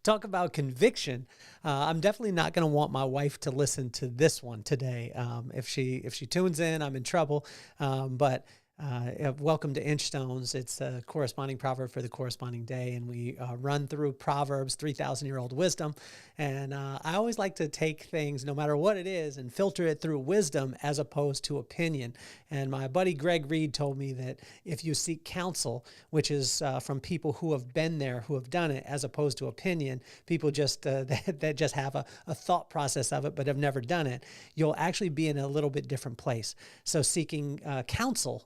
Talk about conviction. I'm definitely not going to want my wife to listen to this one today. If she tunes in, I'm in trouble. Welcome to Inchstones. It's a corresponding proverb for the corresponding day, and we run through Proverbs, 3,000-year-old wisdom. And I always like to take things, no matter what it is, and filter it through wisdom as opposed to opinion. And my buddy Greg Reed told me that if you seek counsel, which is from people who have been there, who have done it, as opposed to opinion, people just that just have a thought process of it but have never done it, you'll actually be in a little bit different place. So seeking counsel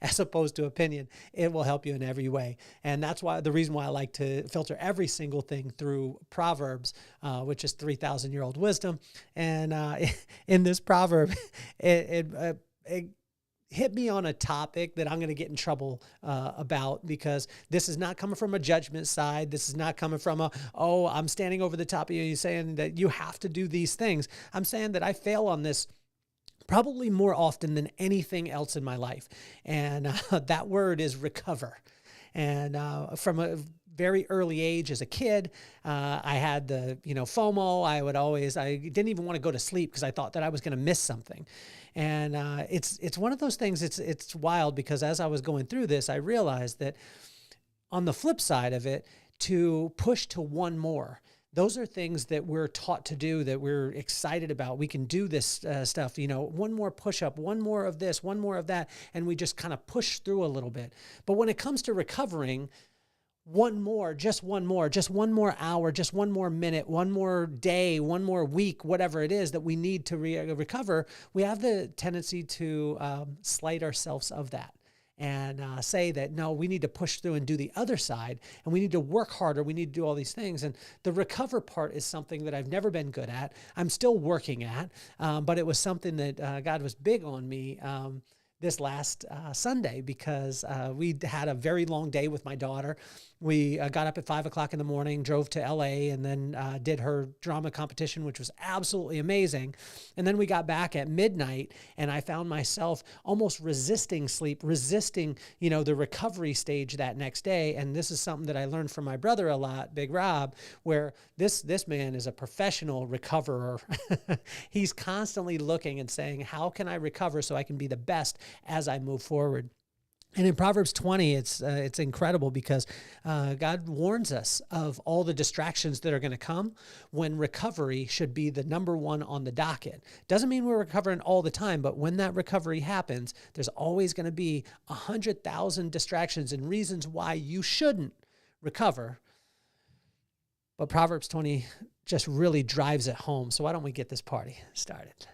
as opposed to opinion, it will help you in every way. And that's why the reason why I like to filter every single thing through Proverbs, which is 3,000-year-old wisdom. And in this proverb, it hit me on a topic that I'm going to get in trouble about, because this is not coming from a judgment side. This is not coming from I'm standing over the top of you saying that you have to do these things. I'm saying that I fail on this probably more often than anything else in my life. And that word is recover. And from a very early age as a kid, I had the, FOMO. I didn't even want to go to sleep because I thought that I was going to miss something. And it's one of those things, it's wild, because as I was going through this, I realized that on the flip side of it, to push to one more, those are things that we're taught to do, that we're excited about. We can do this stuff, one more push-up, one more of this, one more of that, and we just kind of push through a little bit. But when it comes to recovering, one more hour, just one more minute, one more day, one more week, whatever it is that we need to recover, we have the tendency to slight ourselves of that. And say that, no, we need to push through and do the other side, and we need to work harder. We need to do all these things. And the recover part is something that I've never been good at. I'm still working at, but it was something that God was big on me this last Sunday, because we had a very long day with my daughter. We got up at 5 o'clock in the morning, drove to LA, and then did her drama competition, which was absolutely amazing. And then we got back at midnight, and I found myself almost resisting sleep, resisting, the recovery stage that next day. And this is something that I learned from my brother a lot, Big Rob, where this man is a professional recoverer. He's constantly looking and saying, how can I recover so I can be the best as I move forward? And in Proverbs 20, it's incredible, because God warns us of all the distractions that are going to come when recovery should be the number one on the docket. Doesn't mean we're recovering all the time, but when that recovery happens, there's always going to be 100,000 distractions and reasons why you shouldn't recover. But Proverbs 20 just really drives it home. So why don't we get this party started?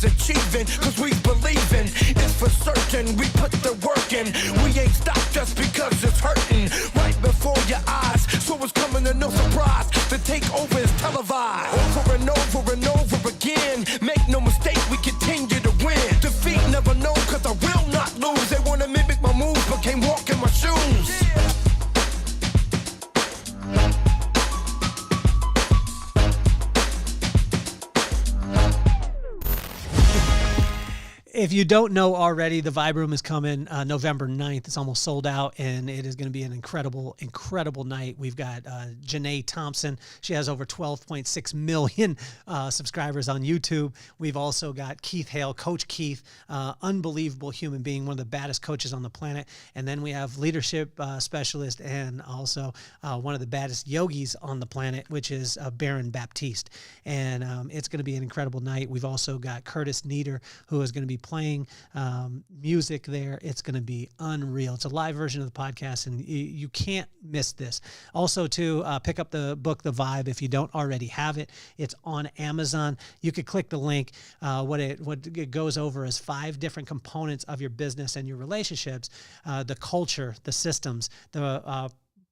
Achieving, cause we believing it's for certain. We put the work in. We ain't stopped just because it's hurting right before your eyes. So it's coming to no surprise. The takeover is televised over and over and over again. Make no mistake, we continue to win. Defeat never known, cause I will not lose. They wanna mimic my moves, but can't walk in my shoes. If you don't know already, the Vibe Room is coming November 9th. It's almost sold out, and it is going to be an incredible, incredible night. We've got Janae Thompson. She has over 12.6 million subscribers on YouTube. We've also got Keith Hale, Coach Keith, unbelievable human being, one of the baddest coaches on the planet. And then we have leadership specialist and also one of the baddest yogis on the planet, which is Baron Baptiste. And it's going to be an incredible night. We've also got Curtis Nieder, who is going to be playing music there. It's going to be unreal. It's a live version of the podcast, and you can't miss this. Also, to pick up the book, The Vibe, if you don't already have it. It's on Amazon. You could click the link. What it goes over is 5 different components of your business and your relationships, the culture, the systems, the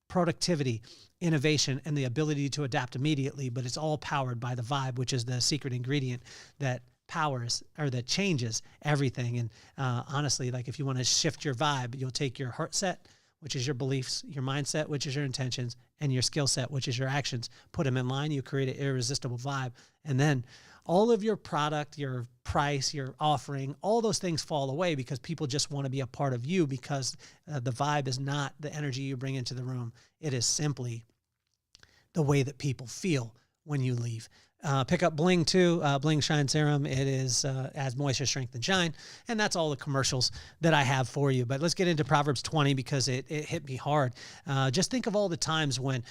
productivity, innovation, and the ability to adapt immediately. But it's all powered by the vibe, which is the secret ingredient that powers or that changes everything. And honestly, like if you want to shift your vibe, you'll take your heart set, which is your beliefs, your mindset, which is your intentions, and your skill set, which is your actions. Put them in line, you create an irresistible vibe. And then all of your product, your price, your offering, all those things fall away because people just want to be a part of you, because the vibe is not the energy you bring into the room. It is simply the way that people feel when you leave. Pick up Bling too, Bling Shine Serum. It is adds moisture, strength, and shine. And that's all the commercials that I have for you. But let's get into Proverbs 20 because it hit me hard. Just think of all the times when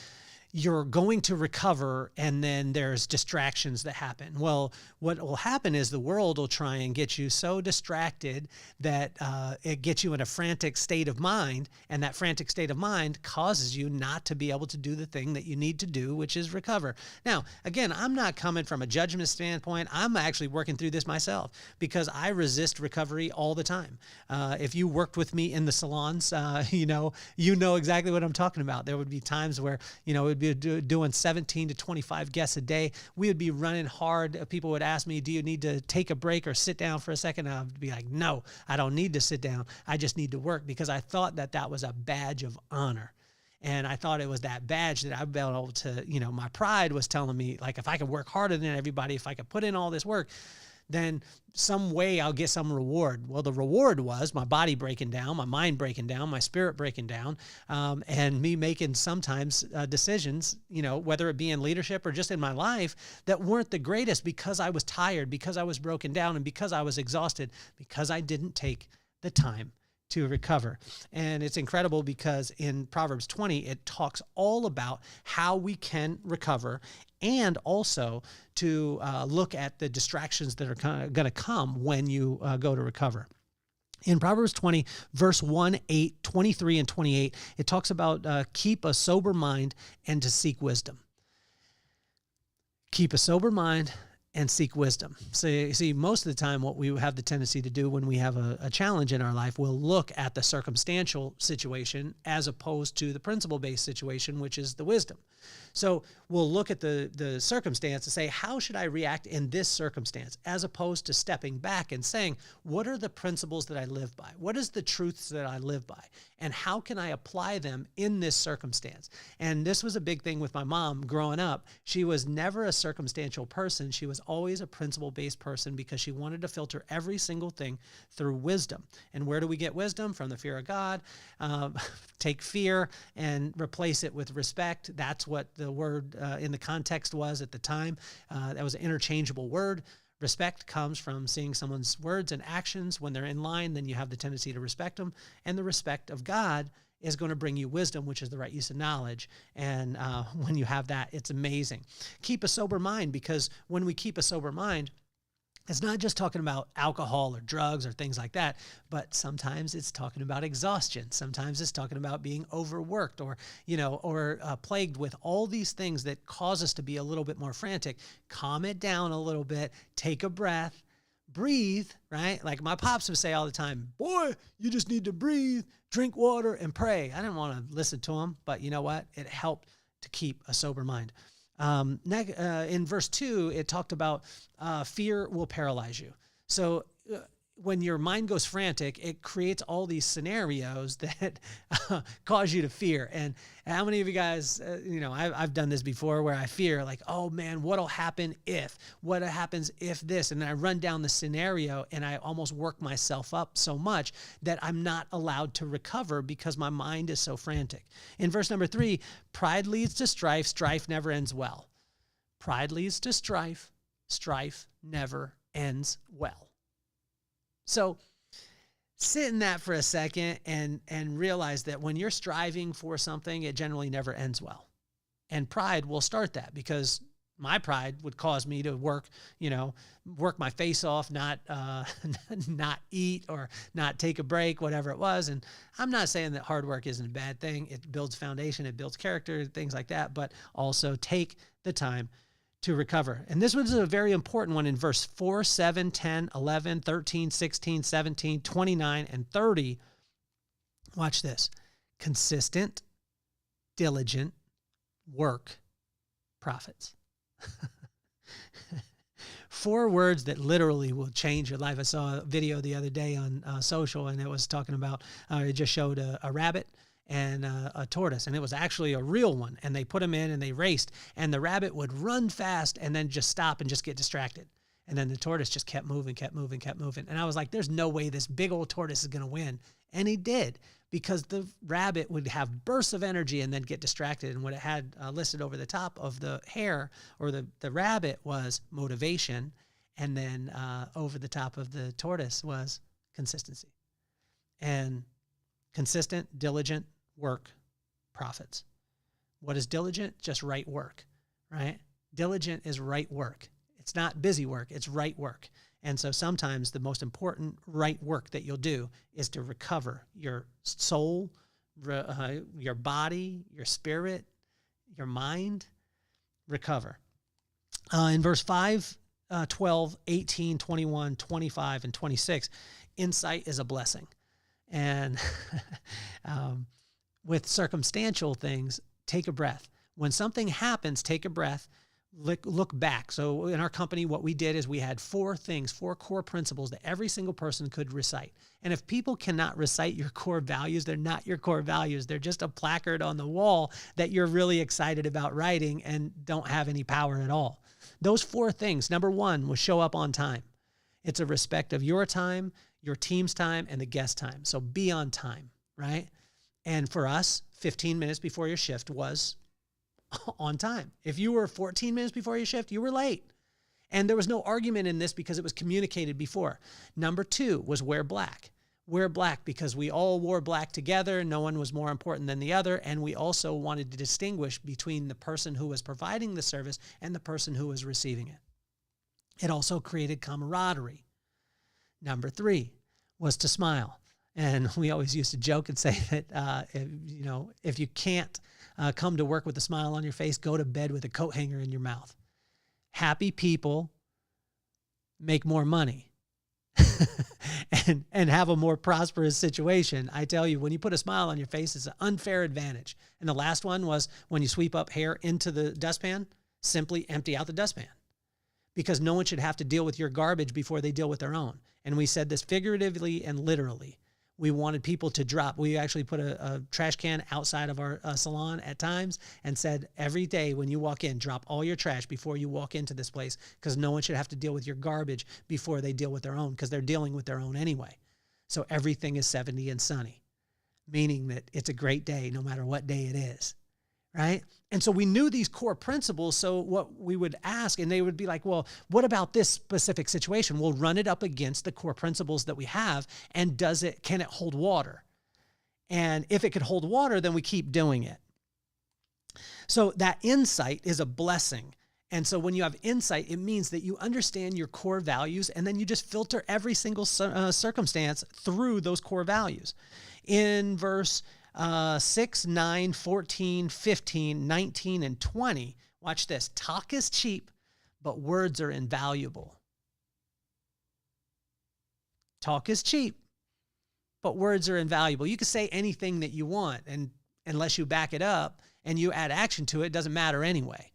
you're going to recover and then there's distractions that happen. Well, what will happen is the world will try and get you so distracted that it gets you in a frantic state of mind, and that frantic state of mind causes you not to be able to do the thing that you need to do, which is recover. Now, again, I'm not coming from a judgment standpoint. I'm actually working through this myself because I resist recovery all the time. If you worked with me in the salons, you know exactly what I'm talking about. There would be times where, it would be doing 17 to 25 guests a day. We would be running hard. People would ask me, do you need to take a break or sit down for a second? And I would be like, no, I don't need to sit down. I just need to work, because I thought that was a badge of honor. And I thought it was that badge that I'd be able to, my pride was telling me, like, if I could work harder than everybody, if I could put in all this work, then some way I'll get some reward. Well, the reward was my body breaking down, my mind breaking down, my spirit breaking down, and me making sometimes decisions, whether it be in leadership or just in my life, that weren't the greatest, because I was tired, because I was broken down, and because I was exhausted, because I didn't take the time to recover. And it's incredible because in Proverbs 20, it talks all about how we can recover, and also to look at the distractions that are going to come when you go to recover. In Proverbs 20, verse 1, 8, 23, and 28, it talks about keep a sober mind and to seek wisdom. Keep a sober mind and seek wisdom. So you see, most of the time what we have the tendency to do when we have a challenge in our life, we'll look at the circumstantial situation as opposed to the principle-based situation, which is the wisdom. So we'll look at the circumstance and say, how should I react in this circumstance? As opposed to stepping back and saying, what are the principles that I live by? What is the truths that I live by? And how can I apply them in this circumstance? And this was a big thing with my mom growing up. She was never a circumstantial person. She was always a principle-based person, because she wanted to filter every single thing through wisdom. And where do we get wisdom? From the fear of God. Take fear and replace it with respect. That's what the word in the context was at the time. That was an interchangeable word. Respect comes from seeing someone's words and actions. When they're in line, then you have the tendency to respect them. And the respect of God is going to bring you wisdom, which is the right use of knowledge. And when you have that, it's amazing. Keep a sober mind, because when we keep a sober mind, it's not just talking about alcohol or drugs or things like that, but sometimes it's talking about exhaustion. Sometimes it's talking about being overworked or plagued with all these things that cause us to be a little bit more frantic. Calm it down a little bit, take a breath, breathe, right? Like my pops would say all the time, boy, you just need to breathe, drink water, and pray. I didn't want to listen to him, but you know what? It helped to keep a sober mind. In verse 2, it talked about fear will paralyze you. So when your mind goes frantic, it creates all these scenarios that cause you to fear. And how many of you guys, I've done this before where I fear like, oh man, what'll happen if? What happens if this? And then I run down the scenario and I almost work myself up so much that I'm not allowed to recover because my mind is so frantic. In verse number 3, pride leads to strife. Strife never ends well. Pride leads to strife. Strife never ends well. So sit in that for a second and realize that when you're striving for something, it generally never ends well. And pride will start that, because my pride would cause me to work my face off, not eat or not take a break, whatever it was. And I'm not saying that hard work isn't a bad thing. It builds foundation, it builds character, things like that, but also take the time to recover. And this was a very important one in verse 4, 7, 10, 11, 13, 16, 17, 29, and 30. Watch this. Consistent, diligent work profits. 4 words that literally will change your life. I saw a video the other day on social, and it was talking about, it just showed a rabbit, and a tortoise, and it was actually a real one. And they put them in and they raced, and the rabbit would run fast and then just stop and just get distracted. And then the tortoise just kept moving, kept moving, kept moving. And I was like, there's no way this big old tortoise is going to win. And he did, because the rabbit would have bursts of energy and then get distracted. And what it had listed over the top of the hare or the rabbit was motivation. And then over the top of the tortoise was consistency. And consistent, diligent work profits. What is diligent? Just right work, right? Diligent is right work. It's not busy work, it's right work. And so sometimes the most important right work that you'll do is to recover your soul, your body, your spirit, your mind, recover. In verse 5, 12, 18, 21, 25, and 26, insight is a blessing. And with circumstantial things, take a breath. When something happens, take a breath, look back. So in our company, what we did is we had 4 core principles that every single person could recite. And if people cannot recite your core values, they're not your core values. They're just a placard on the wall that you're really excited about writing and don't have any power at all. Those 4 things, number 1 was show up on time. It's a respect of your time, your team's time, and the guest time. So be on time, right? And for us, 15 minutes before your shift was on time. If you were 14 minutes before your shift, you were late. And there was no argument in this because it was communicated before. Number 2 was wear black. Wear black because we all wore black together. No one was more important than the other. And we also wanted to distinguish between the person who was providing the service and the person who was receiving it. It also created camaraderie. Number 3 was to smile. And we always used to joke and say that, if you can't come to work with a smile on your face, go to bed with a coat hanger in your mouth. Happy people make more money and have a more prosperous situation. I tell you, when you put a smile on your face, it's an unfair advantage. And the last one was when you sweep up hair into the dustpan, simply empty out the dustpan, because no one should have to deal with your garbage before they deal with their own. And we said this figuratively and literally. We wanted people to drop. We actually put a trash can outside of our salon at times and said, every day when you walk in, drop all your trash before you walk into this place, because no one should have to deal with your garbage before they deal with their own, because they're dealing with their own anyway. So everything is 70 and sunny, meaning that it's a great day no matter what day it is, right? And so we knew these core principles. So what we would ask, and they would be like, well, what about this specific situation? We'll run it up against the core principles that we have. And can it hold water? And if it could hold water, then we keep doing it. So that insight is a blessing. And so when you have insight, it means that you understand your core values, and then you just filter every single circumstance through those core values. In verse 6, 9, 14, 15, 19, and 20. Watch this. Talk is cheap, but words are invaluable. Talk is cheap, but words are invaluable. You can say anything that you want, and unless you back it up and you add action to it, it doesn't matter anyway.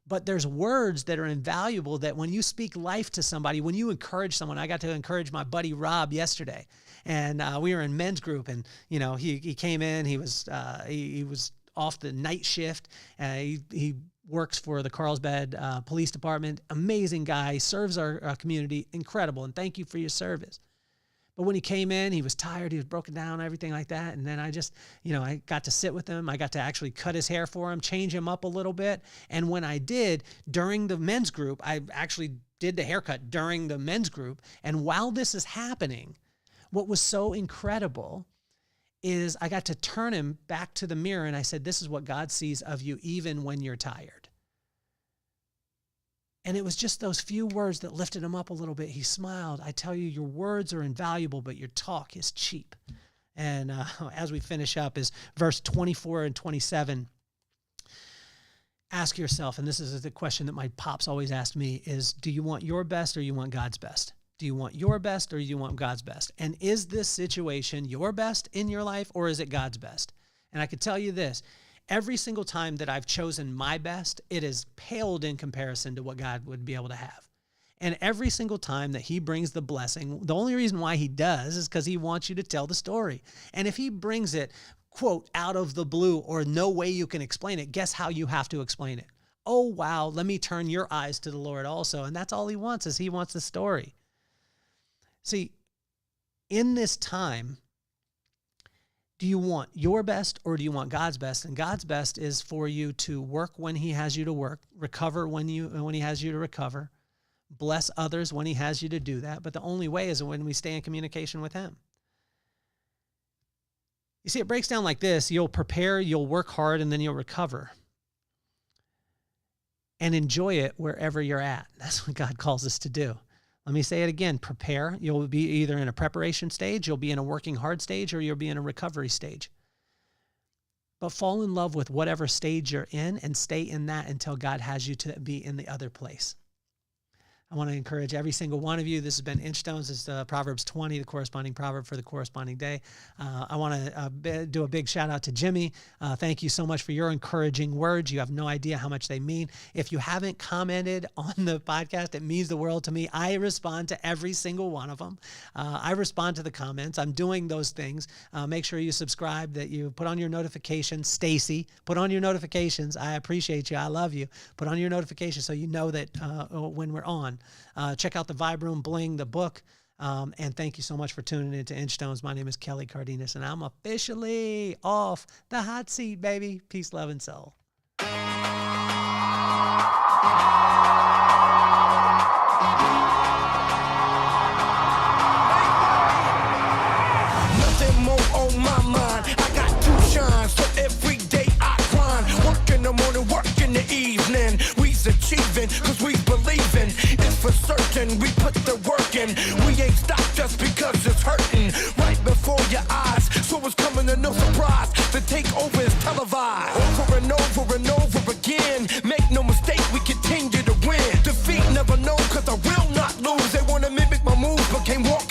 But there's words that are invaluable that when you speak life to somebody, when you encourage someone. I got to encourage my buddy Rob yesterday, and we were in men's group, and he came in. He was off the night shift. He works for the Carlsbad Police Department. Amazing guy, serves our community, incredible, and thank you for your service. But when he came in, he was tired, he was broken down, everything like that. And then I just, I got to sit with him. I got to actually cut his hair for him, change him up a little bit. And when I did, during the men's group, I actually did the haircut during the men's group. And while this is happening, what was so incredible is I got to turn him back to the mirror, and I said, this is what God sees of you even when you're tired. And it was just those few words that lifted him up a little bit. He smiled. I tell you, your words are invaluable, but your talk is cheap. And as we finish up is verse 24 and 27. Ask yourself, and this is the question that my pops always asked me, is do you want your best or you want God's best? Do you want your best or you want God's best? And is this situation your best in your life, or is it God's best? And I could tell you this. Every single time that I've chosen my best, it has paled in comparison to what God would be able to have. And every single time that he brings the blessing, the only reason why he does is because he wants you to tell the story. And if he brings it quote, out of the blue or no way you can explain it, guess how you have to explain it? Oh, wow, let me turn your eyes to the Lord also. And that's all he wants, is he wants the story. See, in this time, do you want your best or do you want God's best? And God's best is for you to work when he has you to work, recover when he has you to recover, bless others when he has you to do that. But the only way is when we stay in communication with him. You see, it breaks down like this. You'll prepare, you'll work hard, and then you'll recover. And enjoy it wherever you're at. That's what God calls us to do. Let me say it again. Prepare. You'll be either in a preparation stage, you'll be in a working hard stage, or you'll be in a recovery stage. But fall in love with whatever stage you're in and stay in that until God has you to be in the other place. I want to encourage every single one of you. This has been Inchstones. It's Proverbs 20, the corresponding proverb for the corresponding day. I want to do a big shout out to Jimmy. Thank you so much for your encouraging words. You have no idea how much they mean. If you haven't commented on the podcast, it means the world to me. I respond to every single one of them. I respond to the comments. I'm doing those things. Make sure you subscribe, that you put on your notifications. Stacy, put on your notifications. I appreciate you. I love you. Put on your notifications so you know that when we're on. Check out the Vibe Room Bling, the book. And thank you so much for tuning in to Inchstones. My name is Kelly Cardenas, and I'm officially off the hot seat, baby. Peace, love, and soul. Nothing more on my mind. I got two shines, so every day I grind. Work in the morning, work in the evening. We's achieving, cause we believing. It's for certain, we put the work in. We ain't stopped just because it's hurting. Right before your eyes, so it's coming to no surprise. The takeover is televised. Over and over and over again. Make no mistake, we continue to win. Defeat never known, cause I will not lose. They wanna mimic my moves, but can't walk